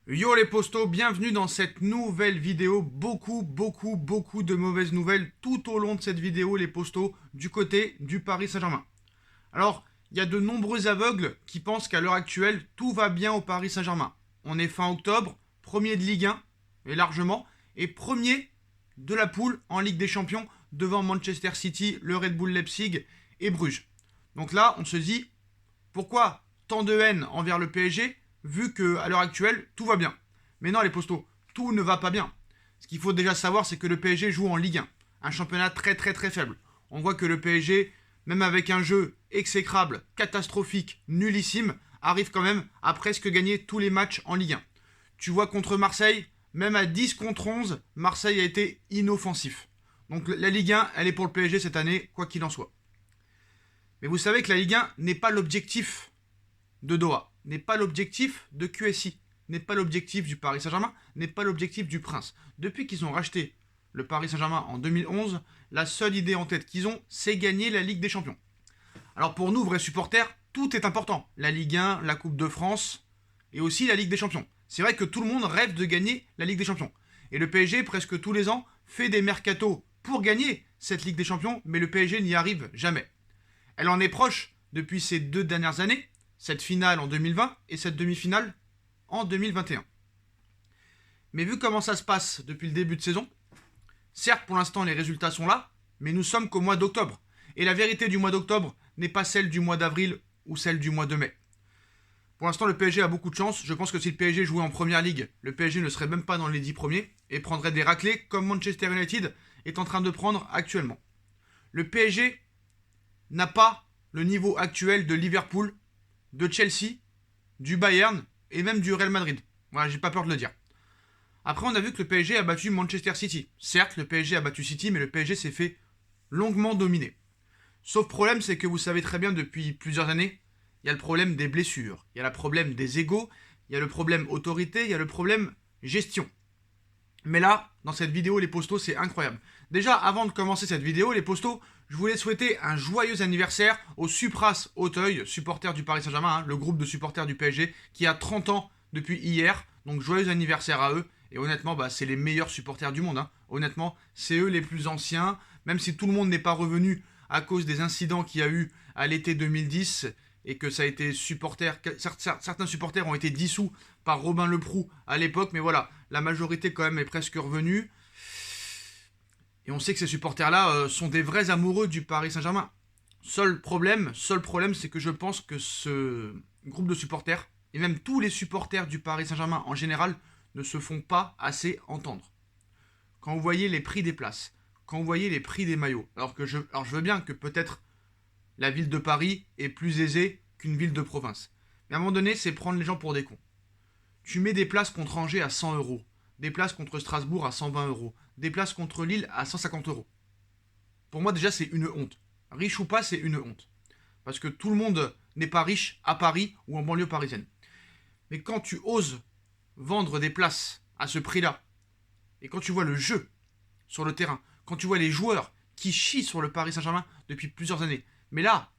Yo les postos, bienvenue dans cette nouvelle vidéo. Beaucoup de mauvaises nouvelles tout au long de cette vidéo, les postos, du côté du Paris Saint-Germain. Alors, il y a de nombreux aveugles qui pensent qu'à l'heure actuelle, tout va bien au Paris Saint-Germain. On est fin octobre, premier de Ligue 1, et largement, et premier de la poule en Ligue des Champions devant Manchester City, le Red Bull Leipzig et Bruges. Donc là, on se dit, pourquoi tant de haine envers le PSG vu qu'à l'heure actuelle, tout va bien? Mais non, les postos, tout ne va pas bien. Ce qu'il faut déjà savoir, c'est que le PSG joue en Ligue 1, un championnat très faible. On voit que le PSG, même avec un jeu exécrable, catastrophique, nullissime, arrive quand même à presque gagner tous les matchs en Ligue 1. Tu vois contre Marseille, même à 10 contre 11, Marseille a été inoffensif. Donc la Ligue 1, elle est pour le PSG cette année, quoi qu'il en soit. Mais vous savez que la Ligue 1 n'est pas l'objectif de Doha, n'est pas l'objectif de QSI, n'est pas l'objectif du Paris Saint-Germain, n'est pas l'objectif du Prince. Depuis qu'ils ont racheté le Paris Saint-Germain en 2011, la seule idée en tête qu'ils ont, c'est gagner la Ligue des Champions. Alors pour nous, vrais supporters, tout est important. La Ligue 1, la Coupe de France et aussi la Ligue des Champions. C'est vrai que tout le monde rêve de gagner la Ligue des Champions. Et le PSG, presque tous les ans, fait des mercatos pour gagner cette Ligue des Champions, mais le PSG n'y arrive jamais. Elle en est proche depuis ces 2 dernières années, cette finale en 2020 et cette demi-finale en 2021. Mais vu comment ça se passe depuis le début de saison, certes pour l'instant les résultats sont là, mais nous sommes qu'au mois d'octobre. Et la vérité du mois d'octobre n'est pas celle du mois d'avril ou celle du mois de mai. Pour l'instant le PSG a beaucoup de chance. Je pense que si le PSG jouait en première ligue, le PSG ne serait même pas dans les 10 premiers et prendrait des raclées comme Manchester United est en train de prendre actuellement. Le PSG n'a pas le niveau actuel de Liverpool, de Chelsea, du Bayern et même du Real Madrid. Voilà, j'ai pas peur de le dire. Après, on a vu que le PSG a battu Manchester City. Certes, le PSG a battu City, mais le PSG s'est fait longuement dominer. Sauf problème, c'est que vous savez très bien depuis plusieurs années, il y a le problème des blessures, il y a le problème des égos, il y a le problème autorité, il y a le problème gestion. Mais là, dans cette vidéo, les postos, c'est incroyable. Déjà, avant de commencer cette vidéo, les postos, je voulais souhaiter un joyeux anniversaire au Supras Auteuil, supporter du Paris Saint-Germain, le groupe de supporters du PSG, qui a 30 ans depuis hier. Donc joyeux anniversaire à eux. Et honnêtement, c'est les meilleurs supporters du monde. Honnêtement, c'est eux les plus anciens. Même si tout le monde n'est pas revenu à cause des incidents qu'il y a eu à l'été 2010 et que ça a été certains supporters ont été dissous par Robin Leproux à l'époque. Mais voilà, la majorité quand même est presque revenue. Et on sait que ces supporters-là sont des vrais amoureux du Paris Saint-Germain. Seul problème, c'est que je pense que ce groupe de supporters, et même tous les supporters du Paris Saint-Germain en général, ne se font pas assez entendre. Quand vous voyez les prix des places, quand vous voyez les prix des maillots, alors je veux bien que peut-être la ville de Paris est plus aisée qu'une ville de province. Mais à un moment donné, c'est prendre les gens pour des cons. Tu mets des places contre Angers à 100 euros, des places contre Strasbourg à 120 euros, des places contre Lille à 150 euros. Pour moi, déjà, c'est une honte. Riche ou pas, c'est une honte. Parce que tout le monde n'est pas riche à Paris ou en banlieue parisienne. Mais quand tu oses vendre des places à ce prix-là, et quand tu vois le jeu sur le terrain, quand tu vois les joueurs qui chient sur le Paris Saint-Germain depuis plusieurs années, mais là,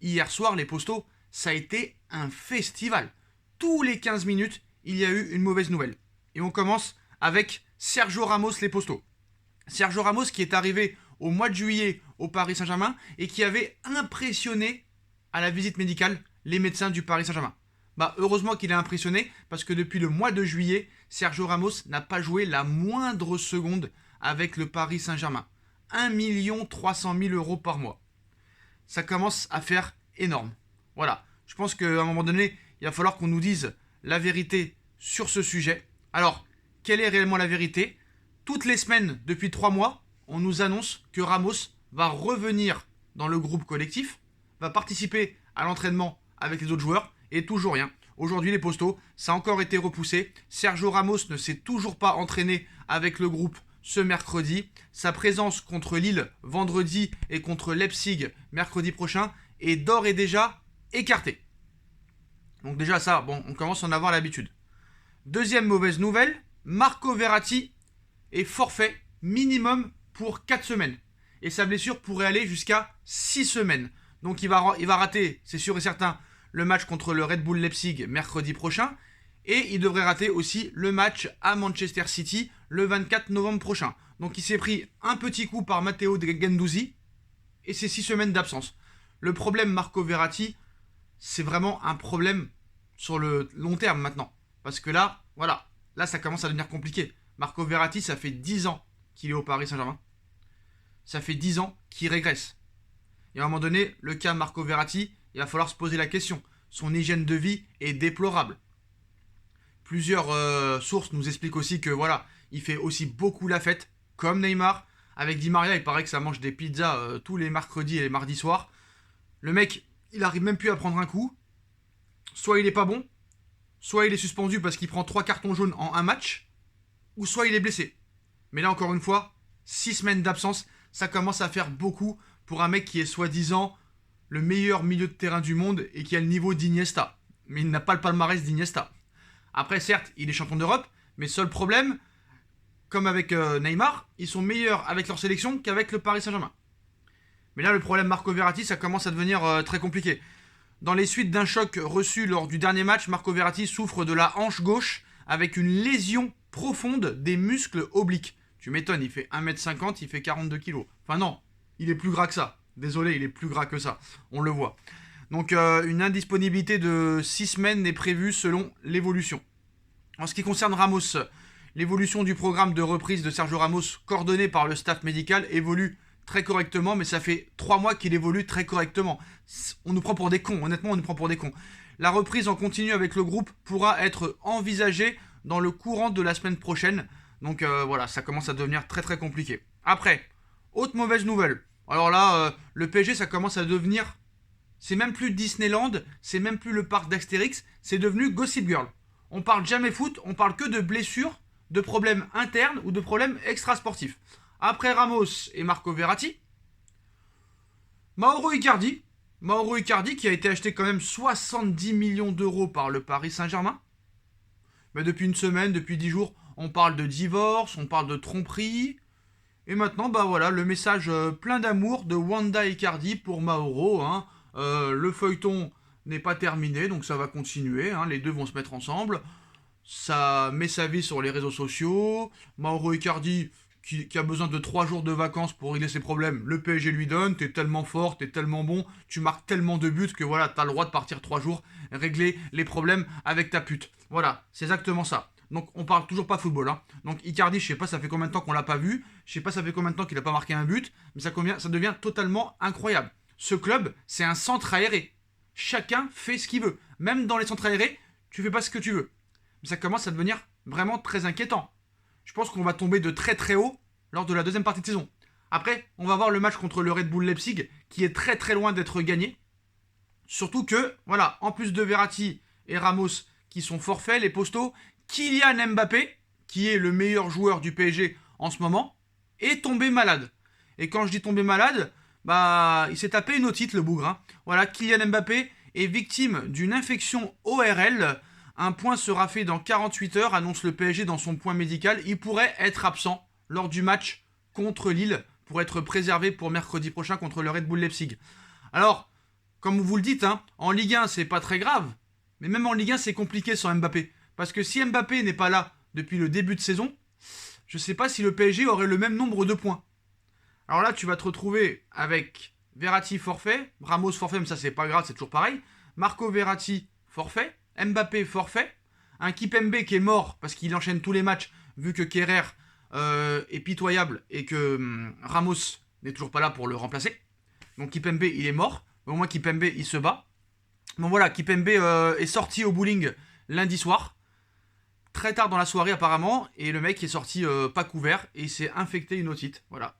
hier soir, les postos, ça a été un festival. Tous les 15 minutes, il y a eu une mauvaise nouvelle. Et on commence avec Sergio Ramos, les postos. Sergio Ramos qui est arrivé au mois de juillet au Paris Saint-Germain et qui avait impressionné à la visite médicale les médecins du Paris Saint-Germain. Heureusement qu'il a impressionné parce que depuis le mois de juillet, Sergio Ramos n'a pas joué la moindre seconde avec le Paris Saint-Germain. 1 300 000 euros par mois. Ça commence à faire énorme. Voilà, je pense qu'à un moment donné, il va falloir qu'on nous dise la vérité sur ce sujet. Alors, quelle est réellement la vérité? Toutes les semaines, depuis 3 mois, on nous annonce que Ramos va revenir dans le groupe collectif, va participer à l'entraînement avec les autres joueurs, et toujours rien. Aujourd'hui, les postos, ça a encore été repoussé. Sergio Ramos ne s'est toujours pas entraîné avec le groupe ce mercredi. Sa présence contre Lille vendredi et contre Leipzig mercredi prochain est d'ores et déjà écartée. Donc déjà ça, on commence à en avoir l'habitude. Deuxième mauvaise nouvelle, Marco Verratti est forfait minimum pour 4 semaines. Et sa blessure pourrait aller jusqu'à 6 semaines. Donc il va rater, c'est sûr et certain, le match contre le Red Bull Leipzig mercredi prochain. Et il devrait rater aussi le match à Manchester City le 24 novembre prochain. Donc il s'est pris un petit coup par Matteo Guendouzi et c'est 6 semaines d'absence. Le problème Marco Verratti, c'est vraiment un problème sur le long terme maintenant. Parce que là, voilà, là ça commence à devenir compliqué. Marco Verratti, ça fait 10 ans qu'il est au Paris Saint-Germain. Ça fait 10 ans qu'il régresse. Et à un moment donné, le cas Marco Verratti, il va falloir se poser la question. Son hygiène de vie est déplorable. Plusieurs sources nous expliquent aussi que voilà, il fait aussi beaucoup la fête, comme Neymar. Avec Di Maria, il paraît que ça mange des pizzas tous les mercredis et les mardis soirs. Le mec, il arrive même plus à prendre un coup. Soit il est pas bon, soit il est suspendu parce qu'il prend 3 cartons jaunes en un match, ou soit il est blessé. Mais là, encore une fois, 6 semaines d'absence, ça commence à faire beaucoup pour un mec qui est soi-disant le meilleur milieu de terrain du monde et qui a le niveau d'Iniesta. Mais il n'a pas le palmarès d'Iniesta. Après, certes, il est champion d'Europe, mais seul problème, comme avec Neymar, ils sont meilleurs avec leur sélection qu'avec le Paris Saint-Germain. Mais là, le problème Marco Verratti, ça commence à devenir très compliqué. Dans les suites d'un choc reçu lors du dernier match, Marco Verratti souffre de la hanche gauche avec une lésion profonde des muscles obliques. Tu m'étonnes, il fait 1m50, il fait 42 kg. Enfin non, il est plus gras que ça. Désolé, il est plus gras que ça. On le voit. Donc une indisponibilité de 6 semaines est prévue selon l'évolution. En ce qui concerne Ramos, l'évolution du programme de reprise de Sergio Ramos, coordonné par le staff médical, évolue très correctement, mais ça fait 3 mois qu'il évolue très correctement. On nous prend pour des cons, honnêtement, on nous prend pour des cons. La reprise en continu avec le groupe pourra être envisagée dans le courant de la semaine prochaine. Donc voilà, ça commence à devenir très très compliqué. Après, autre mauvaise nouvelle. Alors là, le PSG, ça commence à devenir... C'est même plus Disneyland, c'est même plus le parc d'Astérix, c'est devenu Gossip Girl. On parle jamais foot, on parle que de blessures, de problèmes internes ou de problèmes extrasportifs. Après Ramos et Marco Verratti, Mauro Icardi qui a été acheté quand même 70 millions d'euros par le Paris Saint-Germain. Mais depuis une semaine, depuis 10 jours, on parle de divorce, on parle de tromperie. Et maintenant, bah voilà, le message plein d'amour de Wanda Icardi pour Mauro. Le feuilleton n'est pas terminé, donc ça va continuer. Les deux vont se mettre ensemble. Ça met sa vie sur les réseaux sociaux. Mauro Icardi, qui a besoin de 3 jours de vacances pour régler ses problèmes, le PSG lui donne. T'es tellement fort, t'es tellement bon, tu marques tellement de buts que voilà, t'as le droit de partir 3 jours, régler les problèmes avec ta pute. Voilà, c'est exactement ça. Donc on parle toujours pas football. Donc Icardi, je sais pas ça fait combien de temps qu'on l'a pas vu, je sais pas ça fait combien de temps qu'il a pas marqué un but, mais ça devient totalement incroyable. Ce club, c'est un centre aéré. Chacun fait ce qu'il veut. Même dans les centres aérés, tu fais pas ce que tu veux. Mais ça commence à devenir vraiment très inquiétant. Je pense qu'on va tomber de très très haut lors de la deuxième partie de saison. Après, on va voir le match contre le Red Bull Leipzig, qui est très très loin d'être gagné. Surtout que, voilà, en plus de Verratti et Ramos qui sont forfaits, les postos, Kylian Mbappé, qui est le meilleur joueur du PSG en ce moment, est tombé malade. Et quand je dis tombé malade, bah, il s'est tapé une otite, le bougre. Voilà, Kylian Mbappé est victime d'une infection ORL. Un point sera fait dans 48 heures, annonce le PSG dans son point médical. Il pourrait être absent lors du match contre Lille pour être préservé pour mercredi prochain contre le Red Bull Leipzig. Alors, comme vous le dites, en Ligue 1, c'est pas très grave. Mais même en Ligue 1, c'est compliqué sans Mbappé. Parce que si Mbappé n'est pas là depuis le début de saison, je sais pas si le PSG aurait le même nombre de points. Alors là, tu vas te retrouver avec Verratti forfait, Ramos forfait, mais ça c'est pas grave, c'est toujours pareil. Marco Verratti forfait, Mbappé forfait, un Kipembe qui est mort parce qu'il enchaîne tous les matchs vu que Kerrer est pitoyable et que Ramos n'est toujours pas là pour le remplacer. Donc Kipembe il est mort, mais au moins Kipembe il se bat. Bon voilà, Kipembe est sorti au bowling lundi soir, très tard dans la soirée apparemment, et le mec est sorti pas couvert et il s'est infecté une otite, voilà.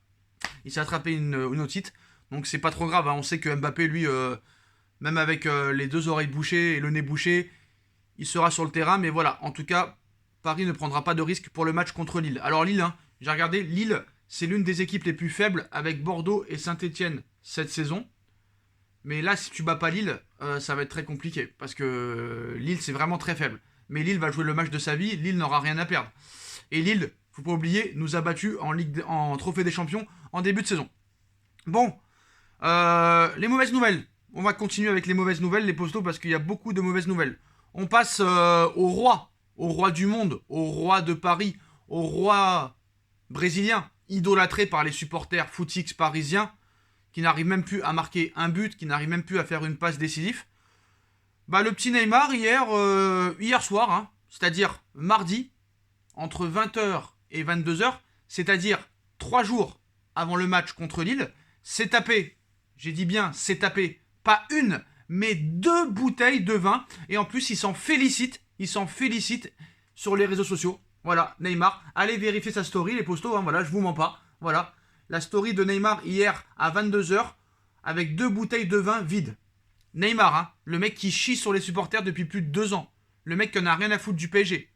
Il s'est attrapé une otite, donc c'est pas trop grave, on sait que Mbappé lui, même avec les 2 oreilles bouchées et le nez bouché, il sera sur le terrain, mais voilà, en tout cas, Paris ne prendra pas de risque pour le match contre Lille. Alors Lille, j'ai regardé, Lille, c'est l'une des équipes les plus faibles avec Bordeaux et Saint-Etienne cette saison. Mais là, si tu bats pas Lille, ça va être très compliqué. Parce que Lille, c'est vraiment très faible. Mais Lille va jouer le match de sa vie, Lille n'aura rien à perdre. Et Lille, faut pas oublier, nous a battus en Trophée des Champions en début de saison. Bon, les mauvaises nouvelles. On va continuer avec les mauvaises nouvelles, les postos, parce qu'il y a beaucoup de mauvaises nouvelles. On passe au roi au roi du monde, au roi de Paris, au roi brésilien, idolâtré par les supporters footix parisiens, qui n'arrive même plus à marquer un but, qui n'arrive même plus à faire une passe décisive. Bah, le petit Neymar, hier soir, hein, c'est-à-dire mardi, entre 20h et 22h, c'est-à-dire 3 jours avant le match contre Lille, s'est tapé, j'ai dit bien s'est tapé, pas une, mais 2 bouteilles de vin. Et en plus, il s'en félicite sur les réseaux sociaux. Voilà, Neymar, allez vérifier sa story, les postos, hein, voilà, je vous mens pas. Voilà, la story de Neymar hier à 22h, avec 2 bouteilles de vin vides. Neymar, hein, le mec qui chie sur les supporters depuis plus de 2 ans. Le mec qui en a rien à foutre du PSG.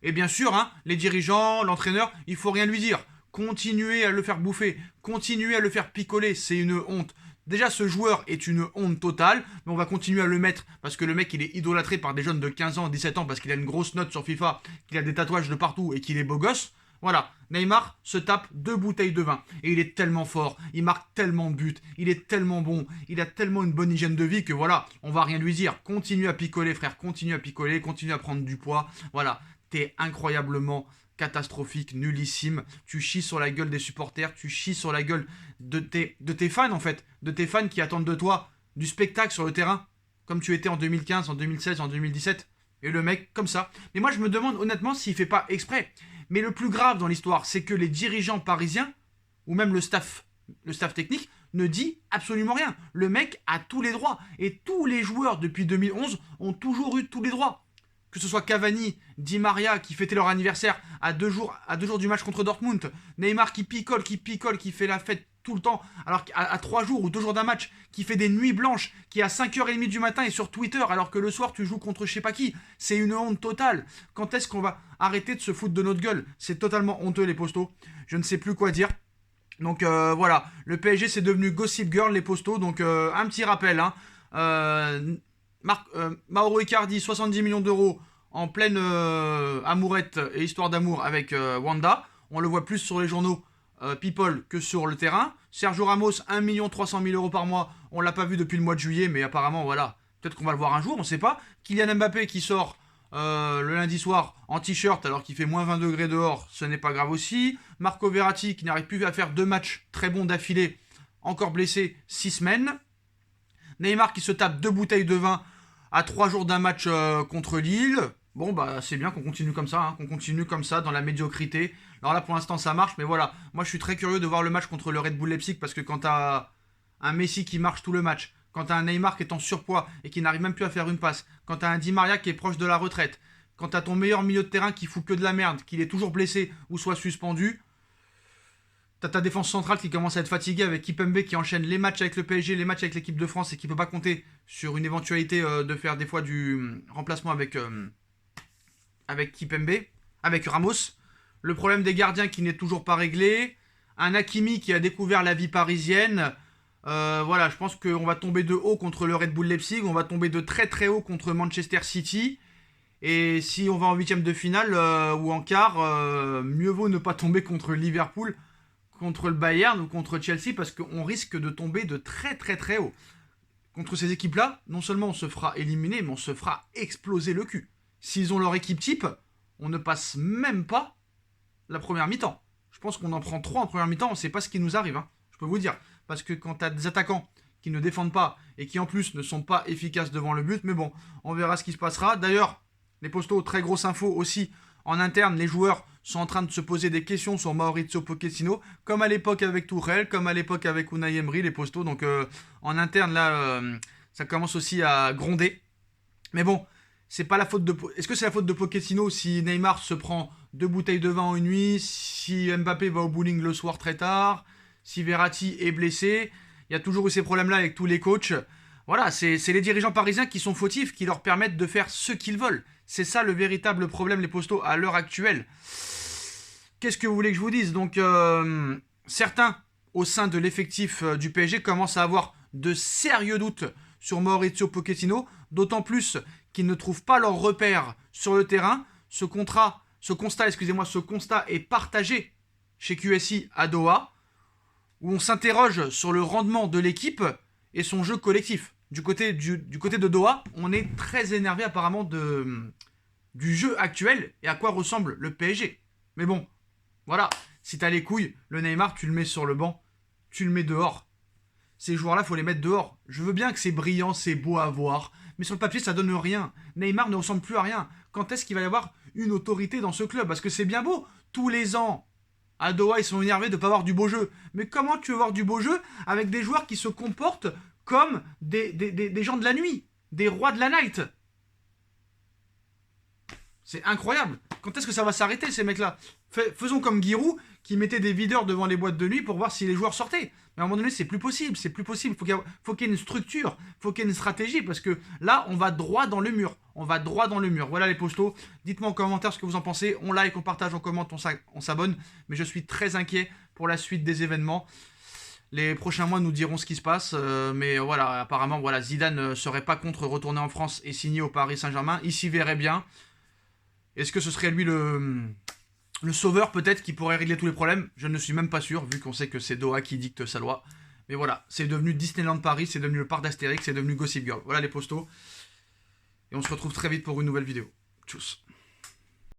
Et bien sûr, hein, les dirigeants, l'entraîneur, il faut rien lui dire. Continuez à le faire bouffer, continuez à le faire picoler, c'est une honte. Déjà, ce joueur est une honte totale, mais on va continuer à le mettre parce que le mec, il est idolâtré par des jeunes de 15 ans, 17 ans parce qu'il a une grosse note sur FIFA, qu'il a des tatouages de partout et qu'il est beau gosse. Voilà, Neymar se tape 2 bouteilles de vin. Et il est tellement fort, il marque tellement de buts, il est tellement bon, il a tellement une bonne hygiène de vie que voilà, on va rien lui dire. Continue à picoler, frère, continue à picoler, continue à prendre du poids. Voilà, t'es incroyablement catastrophique, nullissime. Tu chies sur la gueule des supporters, tu chies sur la gueule de tes fans en fait, de tes fans qui attendent de toi du spectacle sur le terrain, comme tu étais en 2015, en 2016, en 2017. Et le mec, comme ça. Mais moi, je me demande honnêtement s'il fait pas exprès. Mais le plus grave dans l'histoire, c'est que les dirigeants parisiens, ou même le staff technique, ne dit absolument rien. Le mec a tous les droits. Et tous les joueurs depuis 2011 ont toujours eu tous les droits. Que ce soit Cavani, Di Maria qui fêtait leur anniversaire à 2 jours du match contre Dortmund, Neymar qui picole, qui fait la fête tout le temps, alors qu'à 3 jours ou 2 jours d'un match, qui fait des nuits blanches, qui est à 5h30 du matin et sur Twitter, alors que le soir tu joues contre je sais pas qui. C'est une honte totale. Quand est-ce qu'on va arrêter de se foutre de notre gueule? C'est totalement honteux les postos. Je ne sais plus quoi dire. Donc voilà, le PSG c'est devenu Gossip Girl les postos, donc un petit rappel, hein. Mauro Icardi, 70 millions d'euros en pleine amourette et histoire d'amour avec Wanda. On le voit plus sur les journaux People que sur le terrain. Sergio Ramos, 1 300 000 euros par mois. On l'a pas vu depuis le mois de juillet, mais apparemment, voilà. Peut-être qu'on va le voir un jour, on sait pas. Kylian Mbappé qui sort le lundi soir en t-shirt alors qu'il fait moins 20 degrés dehors, ce n'est pas grave aussi. Marco Verratti qui n'arrive plus à faire 2 matchs très bons d'affilée, encore blessé 6 semaines. Neymar qui se tape 2 bouteilles de vin à 3 jours d'un match contre Lille. Bon, bah c'est bien qu'on continue comme ça, hein, qu'on continue comme ça dans la médiocrité. Alors là, pour l'instant, ça marche, mais voilà. Moi, je suis très curieux de voir le match contre le Red Bull Leipzig parce que quand t'as un Messi qui marche tout le match, quand t'as un Neymar qui est en surpoids et qui n'arrive même plus à faire une passe, quand t'as un Di Maria qui est proche de la retraite, quand t'as ton meilleur milieu de terrain qui fout que de la merde, qu'il est toujours blessé ou soit suspendu, t'as ta défense centrale qui commence à être fatiguée avec Kimpembe qui enchaîne les matchs avec le PSG, les matchs avec l'équipe de France et qui peut pas compter sur une éventualité de faire des fois du remplacement avec Kimpembe, avec Ramos. Le problème des gardiens qui n'est toujours pas réglé. Un Hakimi qui a découvert la vie parisienne. Voilà, je pense qu'on va tomber de haut contre le Red Bull Leipzig. On va tomber de très très haut contre Manchester City. Et si on va en huitième de finale ou en quart, mieux vaut ne pas tomber contre Liverpool, contre le Bayern ou contre Chelsea parce qu'on risque de tomber de très très très haut. Contre ces équipes-là, non seulement on se fera éliminer, mais on se fera exploser le cul. S'ils ont leur équipe type, on ne passe même pas la première mi-temps. Je pense qu'on en prend 3 en première mi-temps, on ne sait pas ce qui nous arrive, hein. Je peux vous dire. Parce que quand tu as des attaquants qui ne défendent pas et qui en plus ne sont pas efficaces devant le but, mais bon, on verra ce qui se passera. D'ailleurs, les postos, très grosse info aussi, en interne, les joueurs sont en train de se poser des questions sur Maurizio Pochettino, comme à l'époque avec Tuchel, comme à l'époque avec Unai Emery, les postos. Donc en interne, là, ça commence aussi à gronder. Mais bon, c'est pas la faute de... Est-ce que c'est la faute de Pochettino si Neymar se prend 2 bouteilles de vin en une nuit, si Mbappé va au bowling le soir très tard, si Verratti est blessé? Il y a toujours eu ces problèmes-là avec tous les coachs. Voilà, c'est les dirigeants parisiens qui sont fautifs, qui leur permettent de faire ce qu'ils veulent. C'est ça le véritable problème, les postos, à l'heure actuelle. Qu'est-ce que vous voulez que je vous dise? Donc, certains, au sein de l'effectif du PSG, commencent à avoir de sérieux doutes sur Maurizio Pochettino, d'autant plus qu'ils ne trouvent pas leurs repères sur le terrain. Ce constat est partagé chez QSI à Doha, où on s'interroge sur le rendement de l'équipe et son jeu collectif. Du côté de Doha, on est très énervé apparemment de du jeu actuel et à quoi ressemble le PSG. Mais bon, voilà, si t'as les couilles, le Neymar, tu le mets sur le banc, tu le mets dehors. Ces joueurs-là, faut les mettre dehors. Je veux bien que c'est brillant, c'est beau à voir, mais sur le papier, ça donne rien. Neymar ne ressemble plus à rien. Quand est-ce qu'il va y avoir une autorité dans ce club? Parce que c'est bien beau, tous les ans, à Doha, ils sont énervés de ne pas avoir du beau jeu. Mais comment tu veux voir du beau jeu avec des joueurs qui se comportent comme des gens de la nuit, des rois de la night? C'est incroyable. Quand est-ce que ça va s'arrêter, ces mecs-là? Faisons comme Giroud, qui mettait des videurs devant les boîtes de nuit pour voir si les joueurs sortaient. Mais à un moment donné, c'est plus possible, c'est plus possible. Faut qu'il y ait une structure, faut qu'il y ait une stratégie, parce que là, on va droit dans le mur. On va droit dans le mur. Voilà les postos. Dites-moi en commentaire ce que vous en pensez. On like, on partage, on commente, on s'abonne. Mais je suis très inquiet pour la suite des événements. Les prochains mois nous diront ce qui se passe. Mais voilà, apparemment, voilà, Zidane ne serait pas contre retourner en France et signer au Paris Saint-Germain. Il s'y verrait bien. Est-ce que ce serait lui le sauveur peut-être qui pourrait régler tous les problèmes? Je ne suis même pas sûr, vu qu'on sait que c'est Doha qui dicte sa loi. Mais voilà, c'est devenu Disneyland Paris, c'est devenu le parc d'Astérix, c'est devenu Gossip Girl. Voilà les postos. Et on se retrouve très vite pour une nouvelle vidéo. Tchuss.